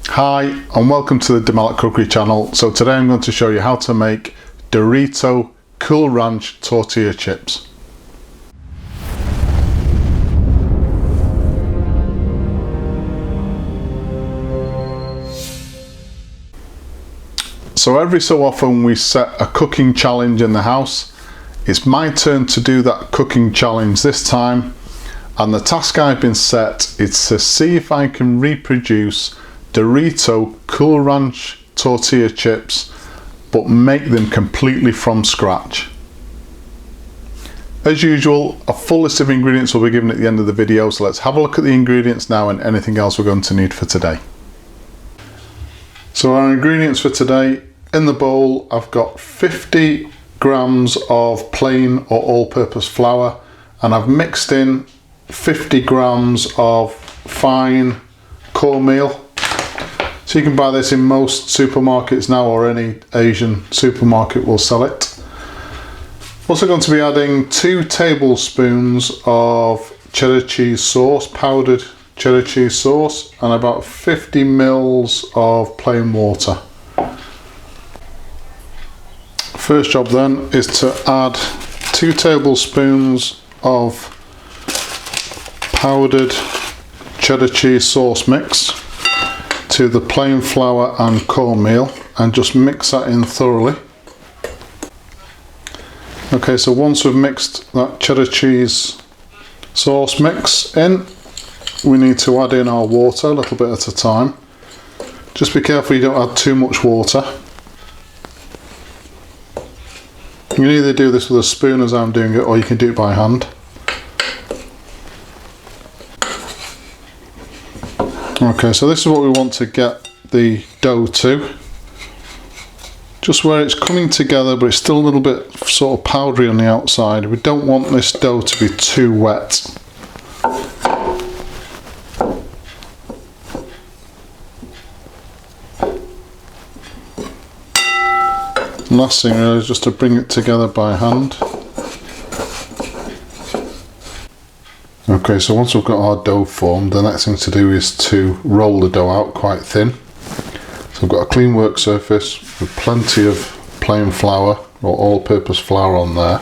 Hi and welcome to the Malat Cookery channel. So today I'm going to show you how to make Dorito Cool Ranch Tortilla Chips. So every so often we set a cooking challenge in the house. It's my turn to do that cooking challenge this time, and the task I've been set is to see if I can reproduce Dorito Cool Ranch Tortilla Chips but make them completely from scratch. As usual, a full list of ingredients will be given at the end of the video, so let's have a look at the ingredients now and anything else we're going to need for today. So our ingredients for today: in the bowl I've got 50 grams of plain or all-purpose flour, and I've mixed in 50 grams of fine cornmeal. So you can buy this in most supermarkets now, or any Asian supermarket will sell it. Also going to be adding 2 tablespoons of cheddar cheese sauce, powdered cheddar cheese sauce, and about 50 mils of plain water. First job then is to add 2 tablespoons of powdered cheddar cheese sauce mix to the plain flour and cornmeal, and just mix that in thoroughly. Okay, so once we've mixed that cheddar cheese sauce mix in, we need to add in our water a little bit at a time. Just be careful you don't add too much water. You can either do this with a spoon as I'm doing it, or you can do it by hand. Okay, so this is what we want to get the dough to. Just where it's coming together, but it's still a little bit sort of powdery on the outside. We don't want this dough to be too wet. Last thing really is just to bring it together by hand. Okay, so once we've got our dough formed, the next thing to do is to roll the dough out quite thin. So I've got a clean work surface with plenty of plain flour or all-purpose flour on there.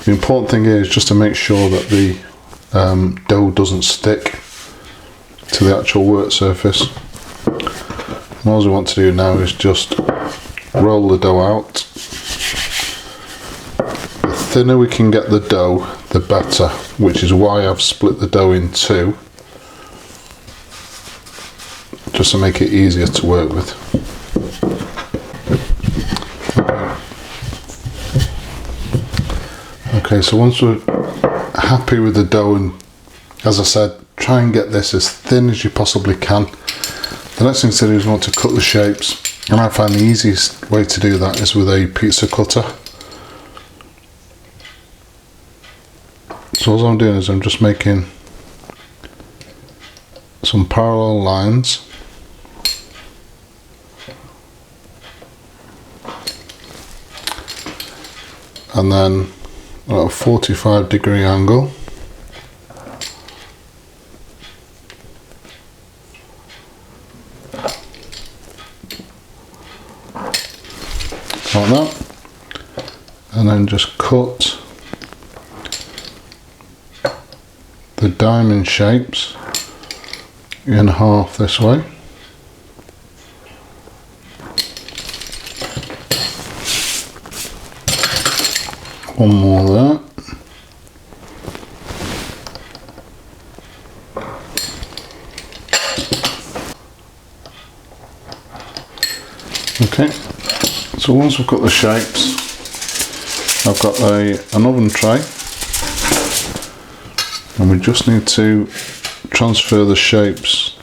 The important thing here is just to make sure that the dough doesn't stick to the actual work surface. And all we want to do now is just roll the dough out. The thinner we can get the dough, the better, which is why I've split the dough in 2, just to make it easier to work with. Okay, so once we're happy with the dough, and as I said, try and get this as thin as you possibly can. The next thing to do is we want to cut the shapes, and I find the easiest way to do that is with a pizza cutter. So all I'm doing is I'm just making some parallel lines, and then at a 45-degree angle. Like that, and then just cut the diamond shapes in half this way. One more there. Okay. So once we've got the shapes, I've got an oven tray, and we just need to transfer the shapes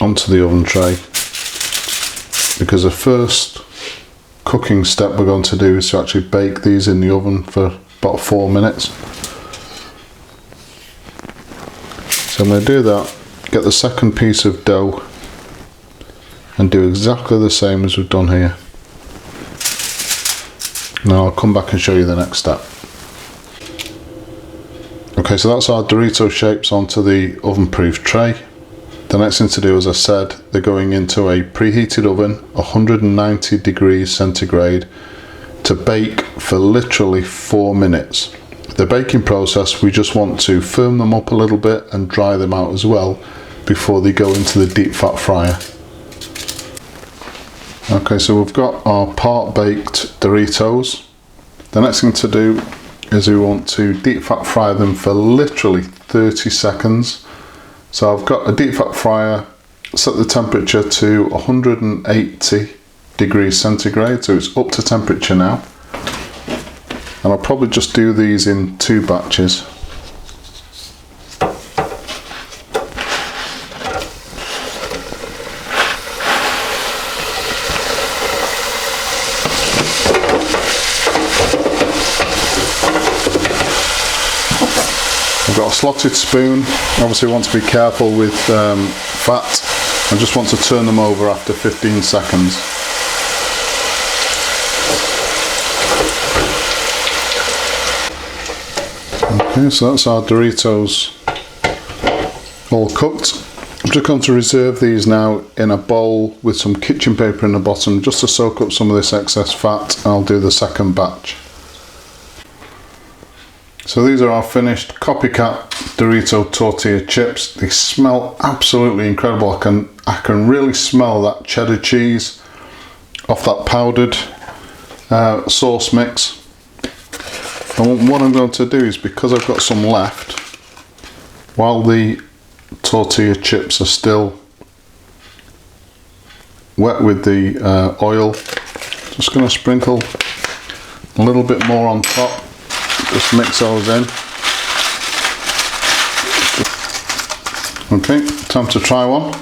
onto the oven tray, because the first cooking step we're going to do is to actually bake these in the oven for about 4 minutes. So I'm going to do that, get the second piece of dough, and do exactly the same as we've done here. Now I'll come back and show you the next step. Okay, Okay, so that's our Dorito shapes onto the oven-proof tray. The next thing to do, as I said, they're going into a preheated oven, 190 degrees centigrade, to bake for literally 4 minutes. The baking process, we just want to firm them up a little bit and dry them out as well before they go into the deep fat fryer. Okay, so we've got our part baked Doritos. The next thing to do is we want to deep fat fry them for literally 30 seconds. So I've got a deep fat fryer, set the temperature to 180 degrees centigrade, so it's up to temperature now. And I'll probably just do these in 2 batches. I've got a slotted spoon. Obviously want to be careful with fat. I just want to turn them over after 15 seconds. Okay, so that's our Doritos all cooked. I'm just going to reserve these now in a bowl with some kitchen paper in the bottom just to soak up some of this excess fat. I'll do the second batch. So these are our finished Copycat Doritos Tortilla Chips. They smell absolutely incredible. I can really smell that cheddar cheese off that powdered sauce mix. And what I'm going to do is, because I've got some left, while the tortilla chips are still wet with the oil, just going to sprinkle a little bit more on top. Just mix those in. Okay, time to try one.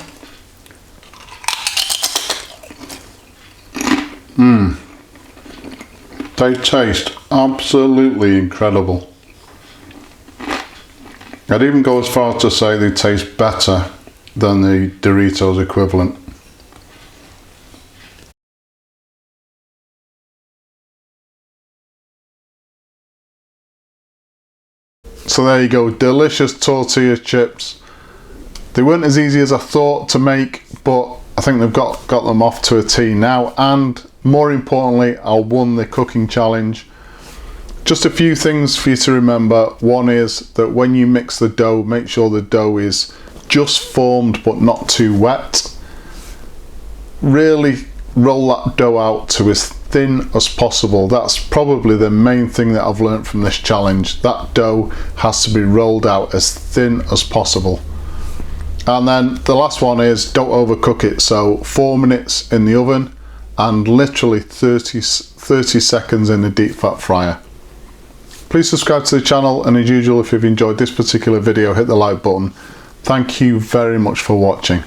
They taste absolutely incredible. I'd even go as far as to say they taste better than the Doritos equivalent. So there you go, delicious tortilla chips. They weren't as easy as I thought to make, but I think they've got them off to a T now, and more importantly, I won the cooking challenge. Just a few things for you to remember. One is that when you mix the dough, make sure the dough is just formed but not too wet. Really roll that dough out to as thin as possible. That's probably the main thing that I've learned from this challenge. That dough has to be rolled out as thin as possible. And then the last one is don't overcook it. So 4 minutes in the oven and literally 30 seconds in the deep fat fryer. Please subscribe to the channel, and as usual, if you've enjoyed this particular video, hit the like button. Thank you very much for watching.